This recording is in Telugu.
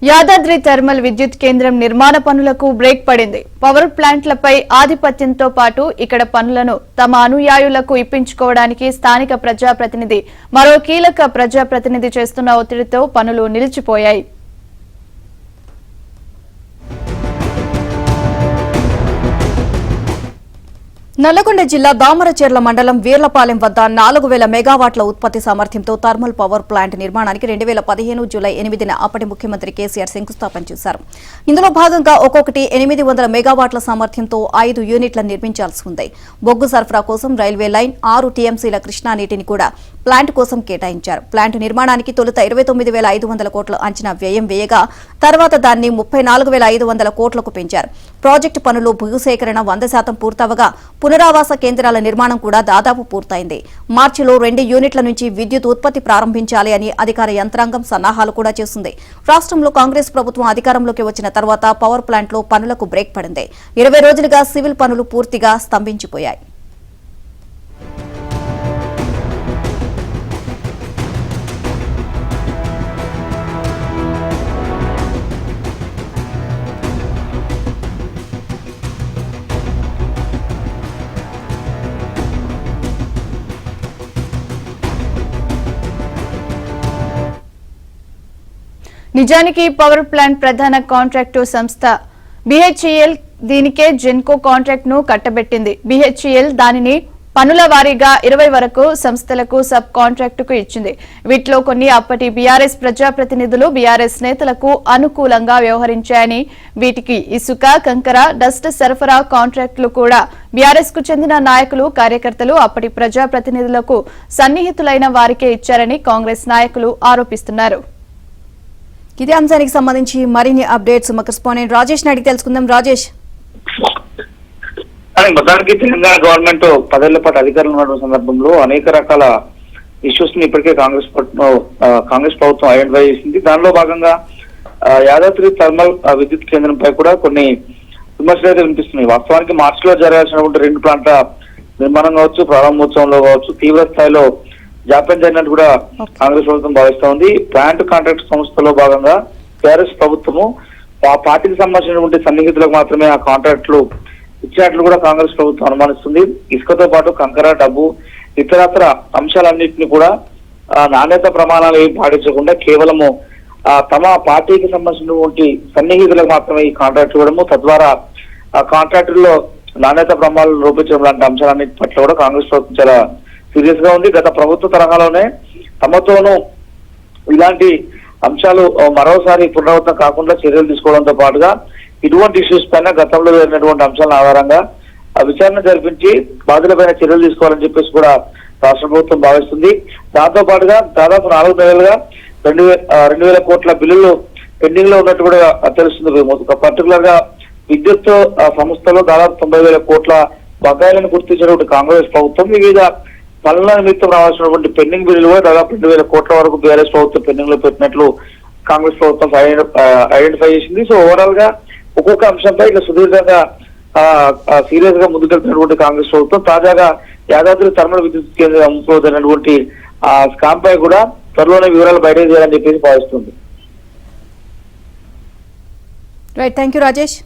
యాదాద్రి థర్మల్ విద్యుత్ కేంద్రం నిర్మాణ పనులకు బ్రేక్ పడింది. పవర్ ప్లాంట్లపై ఆధిపత్యంతో పాటు ఇక్కడ పనులను తమ అనుయాయులకు ఇప్పించుకోవడానికి స్థానిక ప్రజాప్రతినిధి మరో కీలక ప్రజాప్రతినిధి చేస్తున్న ఒత్తిడితో పనులు నిలిచిపోయాయి. నల్లగొండ జిల్లా దామరచెర్ల మండలం వీర్లపాలెం వద్ద 4000 మెగావాట్ల ఉత్పత్తి సామర్థ్యంతో థర్మల్ పవర్ ప్లాంట్ నిర్మాణానికి 2015 జూలై 8న అప్పటి ముఖ్యమంత్రి కేసీఆర్ శంకుస్థాపన చేశారు. ఇందులో భాగంగా ఒక్కొక్కటి 800 మెగావాట్ల సామర్థ్యంతో 5 యూనిట్లను నిర్మించాల్సి ఉంది. బొగ్గు సరఫరా కోసం రైల్వే లైన్ 6 టీఎంసీల కృష్ణా నీటిని కూడా ప్లాంట్ కోసం కేటాయించారు. ప్లాంట్ నిర్మాణానికి తొలుత 29,500 కోట్ల అంచనా వ్యయం వేయగా తర్వాత దాన్ని 34,500 కోట్లకు పెంచారు. ప్రాజెక్టు పనులు భూసేకరణ 100% పూర్తవగా పునరావాస కేంద్రాల నిర్మాణం కూడా దాదాపు పూర్తయింది. మార్చిలో 2 యూనిట్ల నుంచి విద్యుత్ ఉత్పత్తి ప్రారంభించాలి అని అధికార యంత్రాంగం సన్నాహాలు కూడా చేస్తుంది. రాష్ట్రంలో కాంగ్రెస్ ప్రభుత్వం అధికారంలోకి వచ్చిన తర్వాత పవర్ ప్లాంట్లో పనులకు బ్రేక్ పడింది. 20 రోజులుగా సివిల్ పనులు పూర్తిగా స్తంభించిపోయాయి. నిజానికి పవర్ ప్లాంట్ ప్రధాన కాంట్రాక్టు సంస్థ BHEL దీనికే జెన్కో కాంట్రాక్ట్ ను కట్టబెట్టింది. BHEL దానిని పనుల వారీగా 20 వరకు సంస్థలకు సబ్ కాంట్రాక్టుకు ఇచ్చింది. వీటిలో కొన్ని అప్పటి బీఆర్ఎస్ ప్రజాప్రతినిధులు బీఆర్ఎస్ నేతలకు అనుకూలంగా వ్యవహరించాయని, వీటికి ఇసుక, కంకర, డస్ట్ సరఫరా కాంట్రాక్టులు కూడా బీఆర్ఎస్ కు చెందిన నాయకులు, కార్యకర్తలు అప్పటి ప్రజాప్రతినిధులకు సన్నిహితులైన వారికే ఇచ్చారని కాంగ్రెస్ నాయకులు ఆరోపిస్తున్నారు. ఇదే అంశానికి సంబంధించి మరిన్ని అప్డేట్స్ మా కరెస్పాండెంట్ రాజేష్ అడిగి తెలుసుకుందాం. రాజేష్, మొత్తానికి తెలంగాణ గవర్నమెంట్ 10 ఏళ్ల పాటు అధికారంలో ఉన్న సందర్భంలో అనేక రకాల ఇష్యూస్ ని ఇప్పటికే కాంగ్రెస్ ప్రభుత్వం ఐడెంటిఫై చేసింది. దానిలో భాగంగా యాదాద్రి థర్మల్ విద్యుత్ కేంద్రంపై కూడా కొన్ని విమర్శలు అయితే వినిపిస్తున్నాయి. వాస్తవానికి మార్చిలో జరగాల్సినటువంటి 2 ప్లాంట్ల నిర్మాణం కావచ్చు, ప్రారంభోత్సవంలో కావచ్చు తీవ్ర స్థాయిలో జాప్యం జరిగినట్టు కూడా కాంగ్రెస్ ప్రభుత్వం భావిస్తా ఉంది. ప్లాంట్ కాంట్రాక్ట్ సంస్థలో భాగంగా టీఆర్ఎస్ ప్రభుత్వము ఆ పార్టీకి సంబంధించినటువంటి సన్నిహితులకు మాత్రమే ఆ కాంట్రాక్టులు ఇచ్చినట్లు కూడా కాంగ్రెస్ ప్రభుత్వం అనుమానిస్తుంది. ఇసుకతో పాటు కంకర, డబ్బు, ఇతరత్ర అంశాలన్నింటినీ కూడా నాణ్యత ప్రమాణాలు ఏం పాటించకుండా కేవలము తమ పార్టీకి సంబంధించినటువంటి సన్నిహితులకు మాత్రమే ఈ కాంట్రాక్ట్ ఇవ్వడము, తద్వారా ఆ కాంట్రాక్టుల్లో నాణ్యత ప్రమాణాలు రూపించడం లాంటి అంశాలన్నింటి పట్ల కూడా కాంగ్రెస్ ప్రభుత్వం చాలా సీరియస్ గా ఉంది. గత ప్రభుత్వ తరహాలోనే తమతోనూ ఇలాంటి అంశాలు మరోసారి పునరావృతం కాకుండా చర్యలు తీసుకోవడంతో పాటుగా ఇటువంటి ఇష్యూస్ పైన గతంలో జరిగినటువంటి అంశాల ఆధారంగా విచారణ జరిపించి బాధ్యులపైన చర్యలు తీసుకోవాలని చెప్పేసి కూడా రాష్ట్ర ప్రభుత్వం భావిస్తుంది. దాంతో పాటుగా దాదాపు 4 నెలలుగా 2,000 కోట్ల బిల్లులు పెండింగ్ లో ఉన్నట్టు కూడా తెలుస్తుంది. పర్టికులర్ గా విద్యుత్ సంస్థలో దాదాపు 90,000 కోట్ల బకాయిలను గుర్తించినటువంటి కాంగ్రెస్ ప్రభుత్వం వివిధ పనుల నిమిత్తం రావాల్సినటువంటి పెండింగ్ బిల్లులు కూడా దాదాపు 2,000 కోట్ల వరకు బీఆర్ఎస్ ప్రభుత్వం పెండింగ్ లో పెట్టినట్లు కాంగ్రెస్ ప్రభుత్వం ఐడెంటిఫై చేసింది. సో ఓవరాల్ గా ఒక్కొక్క అంశంపై ఇట్లా సుదీర్ఘంగా సీరియస్ గా ముందుకెళ్తున్నటువంటి కాంగ్రెస్ ప్రభుత్వం తాజాగా యాదాద్రి థర్మల్ విద్యుత్ కేంద్రం జరిగినటువంటి ఆ స్కామ్ పై కూడా త్వరలోనే వివరాలు బయట చేయాలని చెప్పేసి భావిస్తుంది. Right, thank you Rajesh.